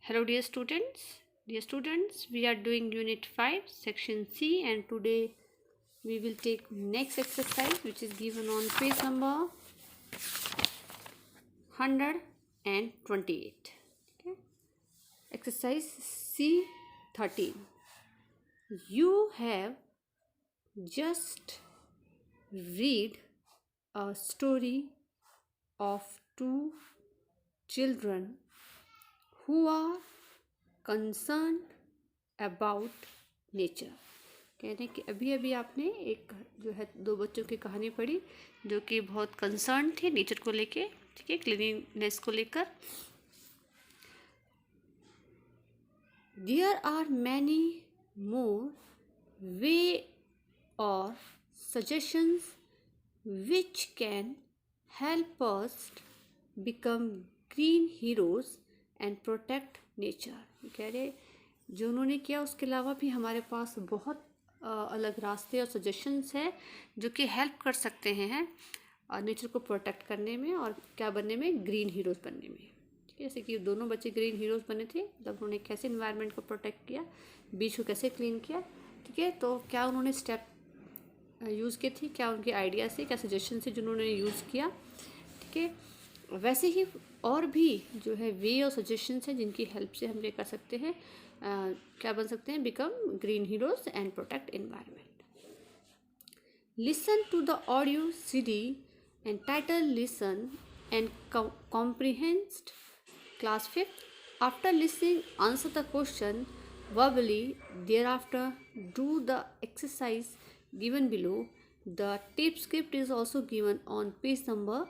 Hello dear students, we are doing unit 5 section C, and today we will take next exercise which is given on page number 128. Okay. Exercise C13. You have just read a story of two children who are concerned about nature. कह रहे हैं कि अभी अभी आपने एक जो है दो बच्चों की कहानी पढ़ी जो कि बहुत कंसर्न थे नेचर को लेके, ठीक है, क्लीनिनेस को लेकर. देयर आर मैनी मोर वे और suggestions which can help us become green heroes and protect nature. कह रहे जो उन्होंने किया उसके अलावा भी हमारे पास बहुत अलग रास्ते और सजेशंस हैं जो कि हेल्प कर सकते हैं और नेचर को प्रोटेक्ट करने में और क्या बनने में, ग्रीन हीरोज़ बनने में. ठीक है, जैसे कि दोनों बच्चे ग्रीन हीरोज़ बने थे, मतलब उन्होंने कैसे इन्वायरमेंट को प्रोटेक्ट किया, बीच को कैसे क्लीन किया. ठीक है, तो क्या उन्होंने स्टेप यूज़ किए थे, क्या उनके आइडिया से, क्या सजेशन से जिन्होंने यूज़ किया. ठीक है, वैसे ही और भी जो है वे और सजेशंस हैं जिनकी हेल्प से हम ये कर सकते हैं, क्या बन सकते हैं, become green heroes and protect environment. Listen to the audio CD and title listen and comprehend class 5th. After listening answer the question verbally. Thereafter do the exercise given below. The tape script is also given on page number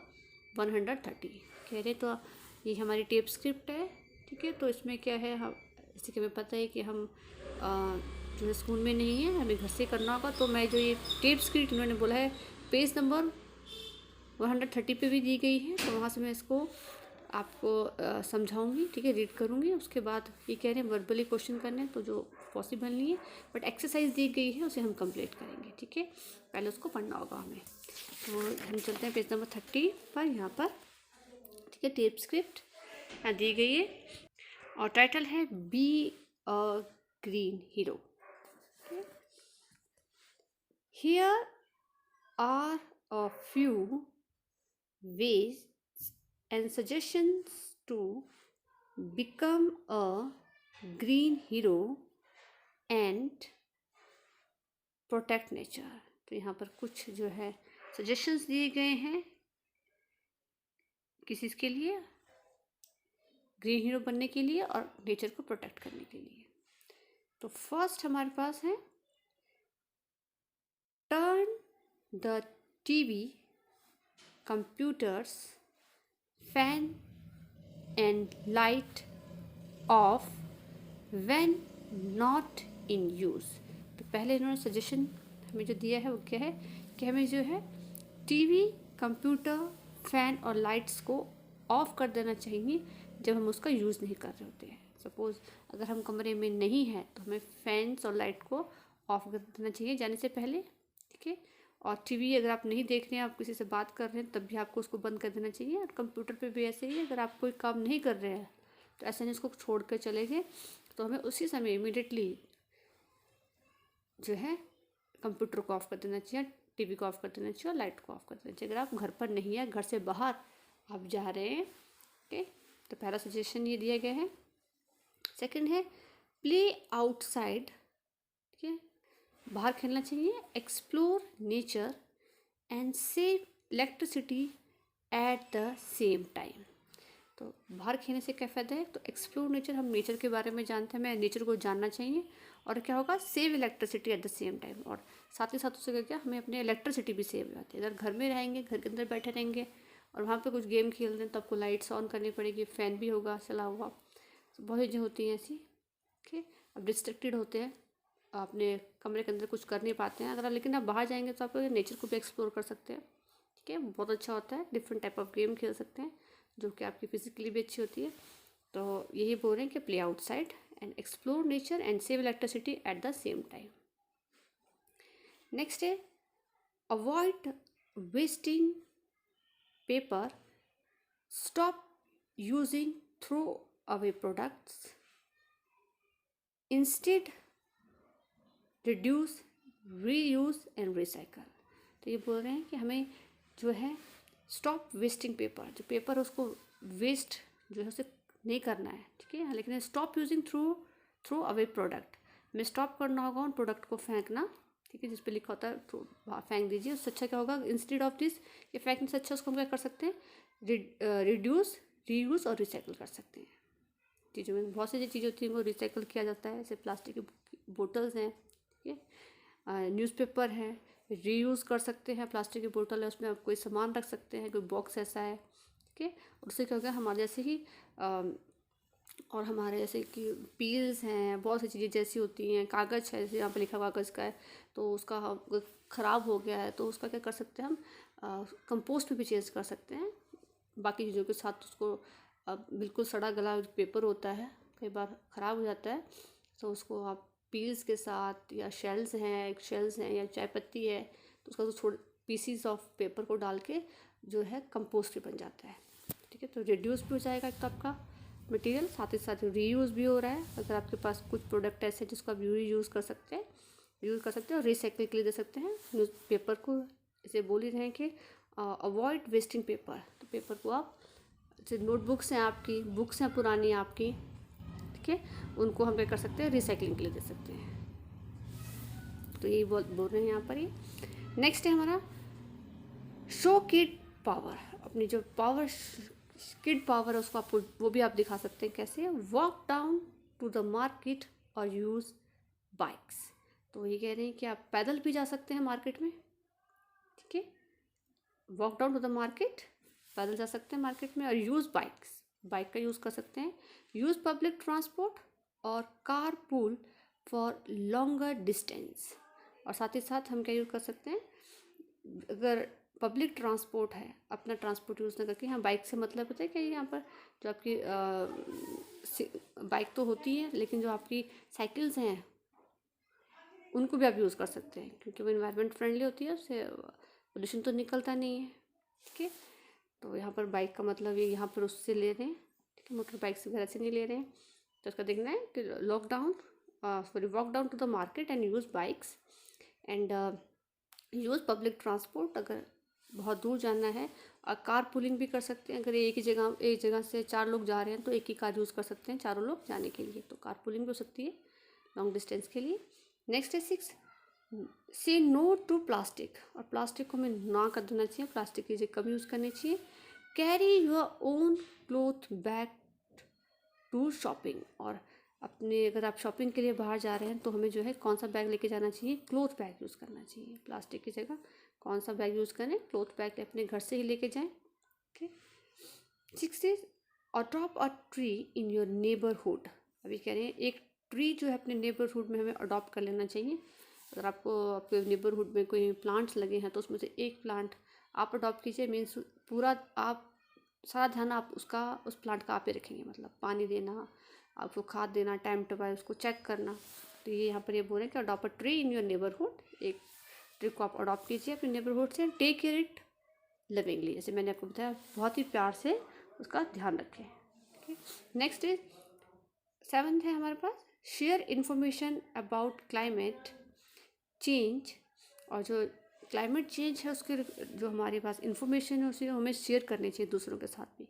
130. कह रहे तो ये हमारी tape script है. ठीक है, तो इसमें क्या है, हम जैसे कि हमें पता है कि हम जो है स्कूल में नहीं है, हमें घर से करना होगा. तो मैं जो ये टेप स्क्रिप्ट उन्होंने बोला है पेज नंबर 130 पे भी दी गई है, तो वहाँ से मैं इसको आपको समझाऊंगी. ठीक है, रीड करूँगी. उसके बाद ये कह रहे हैं वर्बली क्वेश्चन करने, तो जो पॉसिबल नहीं है, बट एक्सरसाइज दी गई है उसे हम कंप्लीट करेंगे. ठीक है, पहले उसको पढ़ना होगा हमें. तो हम चलते हैं पेज नंबर 30 पर. यहाँ पर ठीक है टेप स्क्रिप्ट दी गई है और टाइटल है be a green hero. Here are a few ways and suggestions to become a green hero and protect nature. तो यहाँ पर कुछ जो है सजेशंस दिए गए हैं किस चीज़ के लिए, ग्रीन हीरो बनने के लिए और नेचर को प्रोटेक्ट करने के लिए. तो फर्स्ट हमारे पास है turn the TV, computers, fan and light off when not in use. तो पहले इन्होंने सजेशन हमें जो दिया है वो क्या है कि हमें जो है टीवी, कंप्यूटर, फ़ैन और लाइट्स को ऑफ़ कर देना चाहिए जब हम उसका यूज़ नहीं कर रहे होते हैं. सपोज़ अगर हम कमरे में नहीं हैं तो हमें फैंस और लाइट को ऑफ़ कर देना चाहिए जाने से पहले. ठीक है, और टीवी अगर आप नहीं देख रहे हैं, आप किसी से बात कर रहे हैं, तब भी आपको उसको बंद कर देना चाहिए. और कंप्यूटर पे भी ऐसे ही, अगर आप कोई काम नहीं कर रहे हैं तो ऐसे नहीं उसको छोड़ कर चले गए, तो हमें उसी समय इमीडिएटली जो है कंप्यूटर को ऑफ़ कर देना चाहिए, टीवी को ऑफ़ कर देना चाहिए और लाइट को ऑफ़ कर देना चाहिए अगर आप घर पर नहीं है, घर से बाहर आप जा रहे हैं. ओके, तो पहला सजेशन ये दिया गया है. सेकेंड है प्ले आउटसाइड. ठीक है, बाहर खेलना चाहिए. Explore nature and save electricity at the same time. तो बाहर खेलने से क्या फ़ायदा है, तो एक्सप्लोर नेचर, हम नेचर के बारे में जानते हैं, हमें नेचर को जानना चाहिए. और क्या होगा, save electricity at the same time. और साथ ही साथ उससे क्या, हमें अपनी इलेक्ट्रिसिटी भी सेव हो जाती है. अगर घर में रहेंगे, घर के अंदर बैठे रहेंगे और वहाँ पर कुछ गेम खेल रहे हैं तो आपको लाइट्स ऑन करनी पड़ेगी, फ़ैन भी होगा चला हुआ, तो बहुत चीज़ें होती हैं ऐसी. ओके, अब डिस्ट्रैक्टेड होते हैं, अपने कमरे के अंदर कुछ कर नहीं पाते हैं. अगर आप लेकिन आप बाहर जाएंगे तो आप नेचर को भी एक्सप्लोर कर सकते हैं. ठीक है, बहुत अच्छा होता है. डिफरेंट टाइप ऑफ गेम खेल सकते हैं जो कि आपकी फिजिकली भी अच्छी होती है. तो यही बोल रहे हैं कि play outside and explore nature and save electricity at the same time. Next है avoid wasting paper, stop using throw away products, instead reduce, reuse and recycle. तो ये बोल रहे हैं कि हमें जो है स्टॉप वेस्टिंग पेपर, जो पेपर उसको वेस्ट जो है उसे नहीं करना है, ठीक है। लेकिन stop using throw away product, हमें स्टॉप करना होगा उन प्रोडक्ट को फेंकना, ठीक है, जिस पे लिखा होता है फेंक दीजिए। उससे अच्छा क्या होगा, इंस्टेड ऑफ दिस ये फेंकने से अच्छा उसको हम क्या कर सकते हैं, रिड्यूस, रीयूज और रिसाइकल कर सकते हैं। चीज़ों में बहुत सी चीज़ें होती हैं वो रिसाइकल किया जाता है, जैसे प्लास्टिक की बोटल्स हैं, ठीक है, न्यूज़पेपर है, रीयूज़ कर सकते हैं। प्लास्टिक की बोतल है, उसमें आप कोई सामान रख सकते हैं, कोई बॉक्स ऐसा है, ठीक है। उससे क्या होगा, हमारे जैसे ही और हमारे जैसे कि पील्स हैं, बहुत सी चीज़ें जैसी होती हैं, कागज़ है, जैसे यहाँ पे लिखा कागज़ का है, तो उसका ख़राब हो गया है तो उसका क्या कर सकते हैं हम, कंपोस्ट में भी चेंज कर सकते हैं बाकी चीज़ों के साथ। उसको बिल्कुल सड़ा गला पेपर होता है, कई बार ख़राब हो जाता है, तो उसको आप पील्स के साथ या शेल्स हैं या चाय पत्ती है, तो उसका तो थोड़े पीसीस ऑफ पेपर को डाल के जो है कंपोस्ट भी बन जाता है, ठीक है। तो रिड्यूस भी हो जाएगा एक तो आपका मटेरियल, साथ ही साथ रीयूज़ भी हो रहा है। अगर आपके पास कुछ प्रोडक्ट ऐसे हैं जिसको आप यूज़ कर सकते हैं, और रिसाइकिल के लिए दे सकते हैं। न्यूज़ पेपर को इसे बोल ही रहे हैं कि अवॉइड वेस्टिंग पेपर, तो पेपर को आप जैसे नोटबुक्स हैं आपकी, बुक्स हैं पुरानी आपकी, ठीक है, उनको हम क्या कर सकते हैं, रिसाइकलिंग के लिए दे सकते हैं। तो यही बोल रहे हैं यहाँ पर। ये नेक्स्ट है हमारा शो किड पावर, अपनी जो पावर किड पावर है उसको आपको वो भी आप दिखा सकते हैं कैसे, walk down to the market और यूज़ बाइक्स। तो ये कह रहे हैं कि आप पैदल भी जा सकते हैं मार्केट में, ठीक है, walk down to the market, पैदल जा सकते हैं मार्केट में, और यूज़ बाइक्स, बाइक का यूज़ कर सकते हैं, यूज़ पब्लिक ट्रांसपोर्ट और car pool for longer distance. और साथ ही साथ हम क्या यूज़ कर सकते हैं, अगर पब्लिक ट्रांसपोर्ट है, अपना ट्रांसपोर्ट यूज़ ना करके, हाँ बाइक से मतलब होता है कि यहाँ पर जो आपकी बाइक तो होती है, लेकिन जो आपकी साइकिल्स हैं उनको भी आप यूज़ कर सकते हैं, क्योंकि वो इन्वायरमेंट फ्रेंडली होती है, उससे पोल्यूशन तो निकलता नहीं है, ठीक है। तो यहाँ पर बाइक का मतलब ये यहाँ पर उससे ले रहे हैं, ठीक है, मोटर बाइक से वगैरह से नहीं ले रहे हैं। तो उसका देखना है कि walk down to the market and use bikes and use public transport, अगर बहुत दूर जाना है। और कार पुलिंग भी कर सकते हैं, अगर एक जगह से 4 लोग जा रहे हैं तो एक ही कार यूज़ कर सकते हैं चारों लोग जाने के लिए, तो कार पुलिंग भी हो सकती है लॉन्ग डिस्टेंस के लिए। नेक्स्ट है 6, से नो टू प्लास्टिक, और प्लास्टिक को हमें ना कर देना चाहिए, प्लास्टिक की जगह कम यूज़ करनी चाहिए। Carry your own cloth bag to shopping, और अपने अगर आप शॉपिंग के लिए बाहर जा रहे हैं तो हमें जो है कौन सा बैग लेके जाना चाहिए, क्लोथ बैग यूज़ करना चाहिए, प्लास्टिक की जगह कौन सा बैग यूज़ करें, क्लोथ बैग अपने घर से ही लेके जाएं, okay. 6 is adopt a tree in your neighbourhood, अभी कह रहे हैं एक ट्री जो है अपने नेबरहुड में हमें अडॉप्ट कर लेना चाहिए। अगर आपको आपके नेबरहुड में कोई प्लांट्स लगे हैं तो उसमें से एक प्लांट आप अडॉप्ट कीजिए, मीन्स पूरा आप सारा ध्यान आप उस प्लांट का आप ही रखेंगे, मतलब पानी देना, आपको खाद देना, टाइम टू टाइम उसको चेक करना। तो ये यहाँ पर ये बोल रहे हैं कि adopt a tree in your neighbourhood, एक ट्री को आप अडॉप्ट कीजिए अपने नेबरहुड से, टेक केयर इट लविंगली, जैसे मैंने आपको बताया बहुत ही प्यार से उसका ध्यान रखें, ठीक है। नेक्स्ट इज 7th है हमारे पास, share information about climate change, और जो क्लाइमेट चेंज है उसके जो हमारे पास इन्फॉर्मेशन है उसे हमें शेयर करनी चाहिए दूसरों के साथ भी,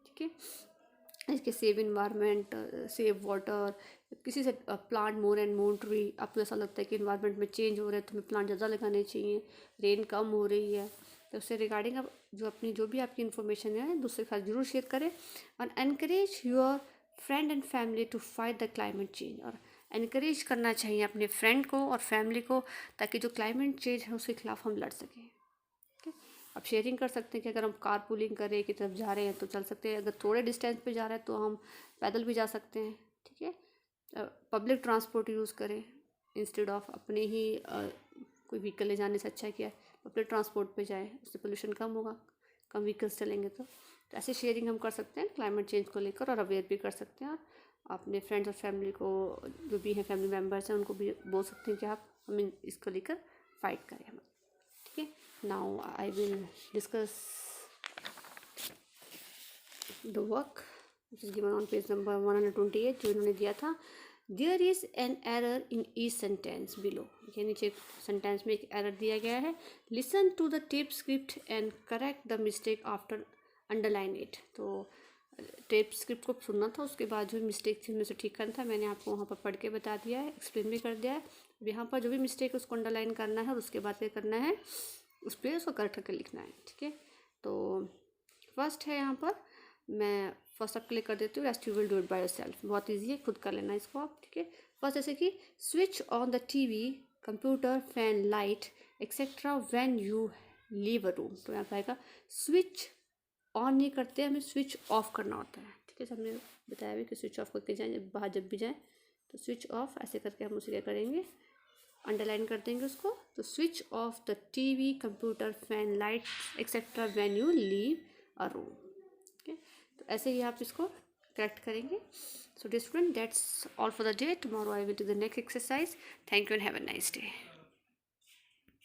ठीक है। इसके सेव इन्वायरमेंट, सेव वाटर, किसी से plant more and more tree, आपको ऐसा लगता है कि इन्वायरमेंट में चेंज हो रहा है तो हमें प्लांट ज़्यादा लगाने चाहिए, रेन कम हो रही है, तो उससे रिगार्डिंग आप जो भी आपकी इन्फॉर्मेशन है दूसरे के साथ जरूर शेयर करें। और encourage your friend and family to fight the climate change, और एनकरेज करना चाहिए अपने फ्रेंड को और फैमिली को, ताकि जो क्लाइमेट चेंज है उसके खिलाफ हम लड़ सकें, ठीक है। आप शेयरिंग कर सकते हैं कि अगर हम कार पूलिंग करें की तरफ जा रहे हैं तो चल सकते हैं, अगर थोड़े डिस्टेंस पे जा रहे हैं तो हम पैदल भी जा सकते हैं, ठीक है। पब्लिक ट्रांसपोर्ट यूज़ करें इंस्टेड ऑफ अपने ही कोई व्हीकल ले जाने से अच्छा है क्या पब्लिक ट्रांसपोर्ट पे जाएं, उससे पोल्यूशन कम होगा, कम व्हीकल्स चलेंगे तो ऐसे शेयरिंग हम कर सकते हैं क्लाइमेट चेंज को लेकर, और अवेयर भी कर सकते हैं। और अपने फ्रेंड्स और फैमिली को जो भी हैं फैमिली मेम्बर्स हैं उनको भी बोल सकते हैं कि आप हमें इसको लेकर फाइट करें हम, ठीक है। Now I will discuss the work which is given on page number 128 जो इन्होंने दिया था। There is an error in each sentence below, ये नीचे सेंटेंस में एक एरर दिया गया है. Listen to the tape script and correct the mistake after underline it. तो टेप स्क्रिप्ट को सुनना था, उसके बाद जो मिस्टेक थी उनमें से ठीक करना था. मैंने आपको वहाँ पर पढ़ के बता दिया है, एक्सप्लेन भी कर दिया है. अब यहाँ पर जो भी मिस्टेक है उसको अंडरलाइन करना है और उसके बाद क्या करना है, उस पर उसको करेक्ट करके लिखना है. ठीक है, तो फर्स्ट है यहाँ पर, मैं फर्स्ट आप क्लिक कर देती हूँ. Rest you will do it by yourself. बहुत ईजी है, खुद कर लेना इसको आप. ठीक है, फर्स्ट जैसे कि switch on the TV, computer, fan, light etcetera when you leave a room. तो यहाँ पर आएगा स्विच ऑन नहीं करते, हमें स्विच ऑफ करना होता है. ठीक है, हमने बताया भी कि स्विच ऑफ करके जाएँ, जब बाहर जब भी जाएँ तो स्विच ऑफ ऐसे करके हम उसे क्या करेंगे, अंडरलाइन कर देंगे उसको. तो switch off the TV, computer, fan, light etcetera when you leave a room. Okay, तो ऐसे ही आप इसको करेक्ट करेंगे. So dear student, that's all for the day. Tomorrow I will do the next exercise. Thank you and have a nice day.